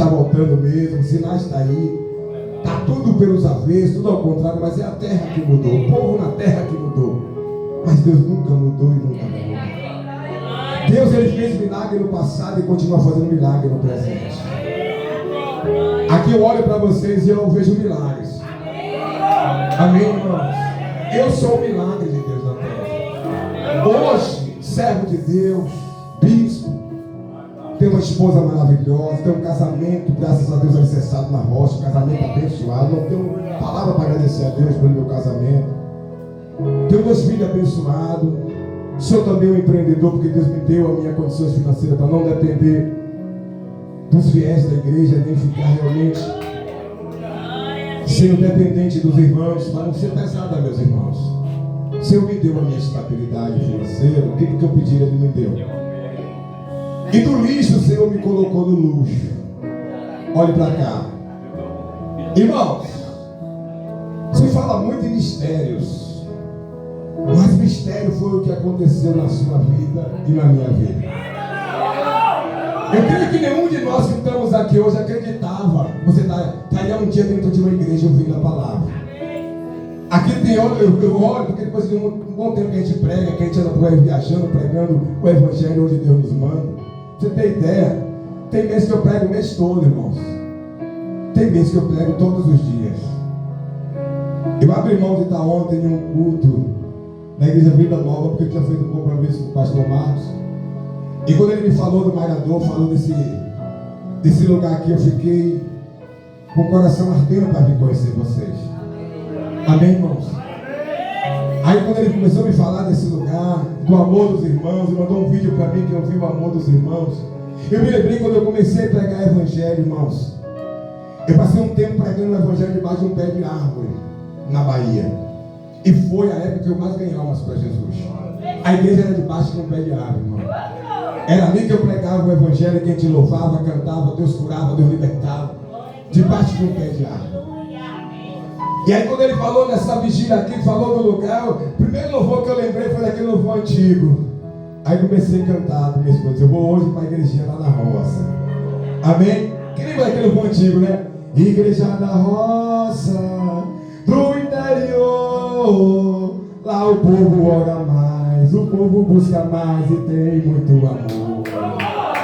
está voltando mesmo, o sinal está aí. Está tudo pelos avessos, tudo ao contrário, mas é a terra que mudou, o povo na terra que mudou. Mas Deus nunca mudou e nunca vai mudar. Deus, ele fez milagre no passado e continua fazendo milagre no presente. Aqui eu olho para vocês e eu vejo milagres. Amém, irmãos? Eu sou o milagre de Deus na terra. Hoje, servo de Deus, bispo, tem uma esposa maravilhosa, tem um casamento, graças a Deus, alicerçado na rocha, um casamento abençoado. Não tenho palavra para agradecer a Deus pelo meu casamento. Tenho 2 filhos abençoados. Sou também um empreendedor, porque Deus me deu a minha condições financeiras para não depender dos fiéis da igreja, nem ficar realmente sendo dependente dos irmãos, para não ser pesada, meus irmãos. O Senhor me deu a minha estabilidade financeira, o que eu pedi, Ele me deu. E do lixo o Senhor me colocou no luxo. Olhe para cá. Irmãos, se fala muito em mistérios, mas mistério foi o que aconteceu na sua vida e na minha vida. Eu creio que nenhum de nós que estamos aqui hoje acreditava. Você estaria um dia dentro de uma igreja ouvindo a palavra. Aqui tem eu olho, porque depois de um bom tempo que a gente prega, que a gente anda por aí viajando, pregando o evangelho onde Deus nos manda. Você tem ideia? Tem mês que eu prego o mês todo, irmãos. Tem mês que eu prego todos os dias. Eu abri mão de estar ontem em um culto na Igreja Vida Nova, porque eu tinha feito um compromisso com o pastor Marcos. E quando ele me falou do Malhador, falou desse lugar aqui, eu fiquei com o coração ardendo para vir conhecer vocês. Amém, irmãos? Aí quando ele começou a me falar desse lugar, do amor dos irmãos, ele mandou um vídeo para mim que eu vi o amor dos irmãos. Eu me lembrei quando eu comecei a pregar o evangelho, irmãos. Eu passei um tempo pregando o evangelho debaixo de um pé de árvore, na Bahia. E foi a época que eu mais ganhei almas para Jesus. A igreja era debaixo de um pé de árvore, irmão. Era ali que eu pregava o evangelho, que a gente louvava, cantava, Deus curava, Deus libertava. Debaixo de um pé de árvore. E aí quando ele falou dessa vigília aqui, falou do lugar, o primeiro louvor que eu lembrei foi daquele louvor antigo. Aí comecei a cantar com minha esposa. Eu vou hoje para a igrejinha lá na roça. Amém? Quem lembra daquele louvor antigo, né? Igreja da roça, do interior. Lá o povo ora mais, o povo busca mais e tem muito amor.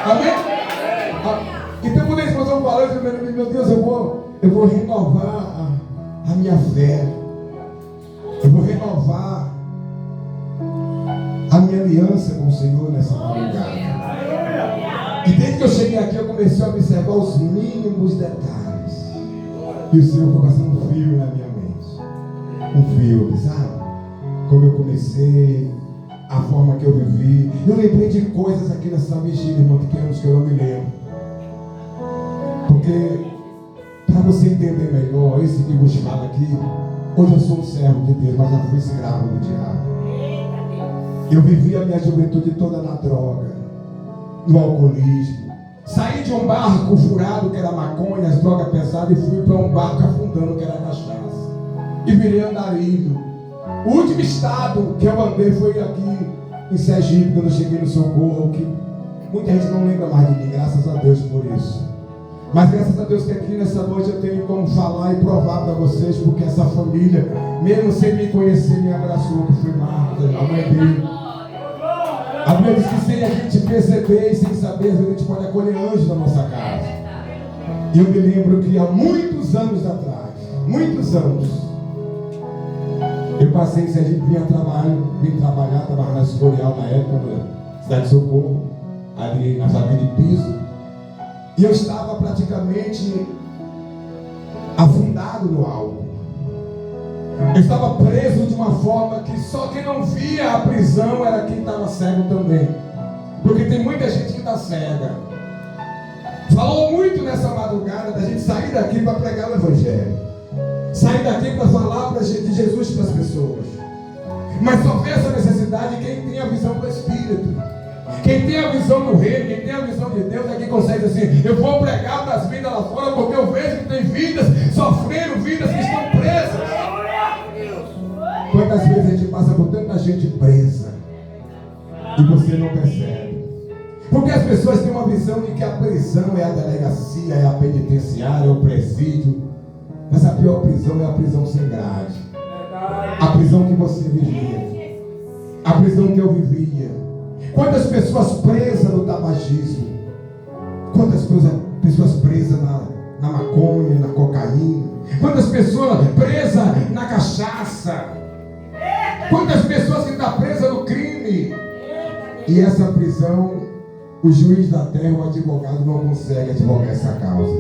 Amém? Então quando a esposa falou, eu falei, meu Deus, eu vou renovar a minha fé. Eu vou renovar a minha aliança com o Senhor nessa madrugada. E desde que eu cheguei aqui, eu comecei a observar os mínimos detalhes. E o Senhor foi passando um fio na minha mente. Um fio, sabe? Como eu comecei, a forma que eu vivi. Eu lembrei de coisas aqui nessa vigília, irmão, que tem anos que eu não me lembro. Porque, para você entender melhor, esse que vos fala aqui, hoje eu sou um servo de Deus, mas já fui escravo do diabo. Eu vivi a minha juventude toda na droga, no alcoolismo. Saí de um barco furado, que era maconha, as drogas pesadas, e fui para um barco afundando, que era cachaça. E virei andarilho. O último estado que eu andei foi aqui em Sergipe, quando eu cheguei no Socorro, que muita gente não lembra mais de mim, graças a Deus por isso. Mas graças a Deus que aqui nessa noite eu tenho como falar e provar para vocês, porque essa família, mesmo sem me conhecer, me abraçou, que foi Marcos, a mãe dele. A Bíblia diz que sem a gente perceber e sem saber, a gente pode acolher anjos na nossa casa. E eu me lembro que há muitos anos atrás, eu passei em Sergipe, vim trabalhar, trabalhava na Escorial na época, na cidade de Socorro, ali na fábrica de piso. E eu estava praticamente afundado no álcool. Eu estava preso de uma forma que só quem não via a prisão era quem estava cego também. Porque tem muita gente que está cega. Falou muito nessa madrugada da gente sair daqui para pregar o evangelho. Sair daqui para falar de Jesus para as pessoas. Mas só vê essa necessidade quem tem a visão do Espírito. Quem tem a visão do reino, quem tem a visão de Deus é que consegue dizer assim, eu vou pregar para as vidas lá fora, porque eu vejo que tem vidas sofrendo, vidas que estão presas. Quantas vezes a gente passa por tanta gente presa e você não percebe? Porque as pessoas têm uma visão de que a prisão é a delegacia, é a penitenciária, é o presídio. Mas a pior prisão é a prisão sem grade. A prisão que você vivia. A prisão que eu vivia. Quantas pessoas presas no tabagismo? Quantas pessoas presas na maconha, na cocaína? Quantas pessoas presas na cachaça? Quantas pessoas que estão presas no crime? E essa prisão, o juiz da terra, o advogado, não consegue advogar essa causa.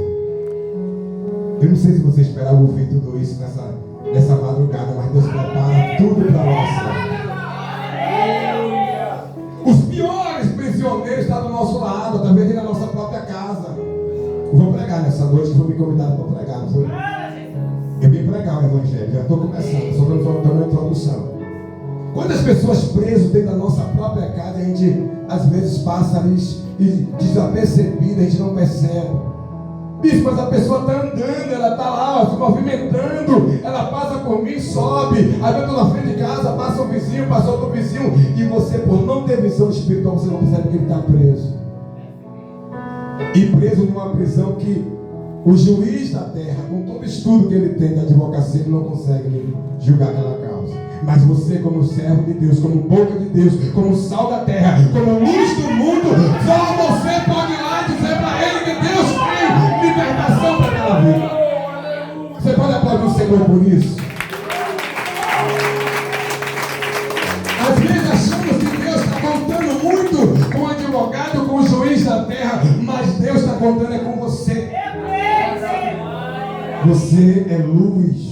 Eu não sei se você esperava ouvir tudo isso nessa madrugada, mas Deus prepara tudo para nós. Os piores prisioneiros estão do nosso lado, talvez na nossa própria casa. Eu vou pregar nessa noite, que foi me convidado para pregar, não foi? Eu vim pregar o evangelho, já estou começando, só dando uma introdução. Quantas pessoas presas dentro da nossa própria casa, a gente às vezes passa ali desapercebida, a gente não percebe. Bicho, mas a pessoa está andando, ela está lá se movimentando, ela passa por mim, sobe, aí eu estou na frente de casa, passa um vizinho, passa outro vizinho, e você, por não ter visão espiritual, você não percebe que ele está preso. E preso numa prisão que o juiz da terra, com todo o estudo que ele tem da advocacia, ele não consegue julgar aquela causa. Mas você, como servo de Deus, como boca de Deus, como sal da terra, como luz do mundo, só você pode ir lá dizer para ele que Deus tem libertação para aquela vida. Você pode aplaudir o Senhor por isso? Às vezes achamos que Deus está contando muito com o advogado, com o juiz da terra, mas Deus está contando é com você. Você é luz.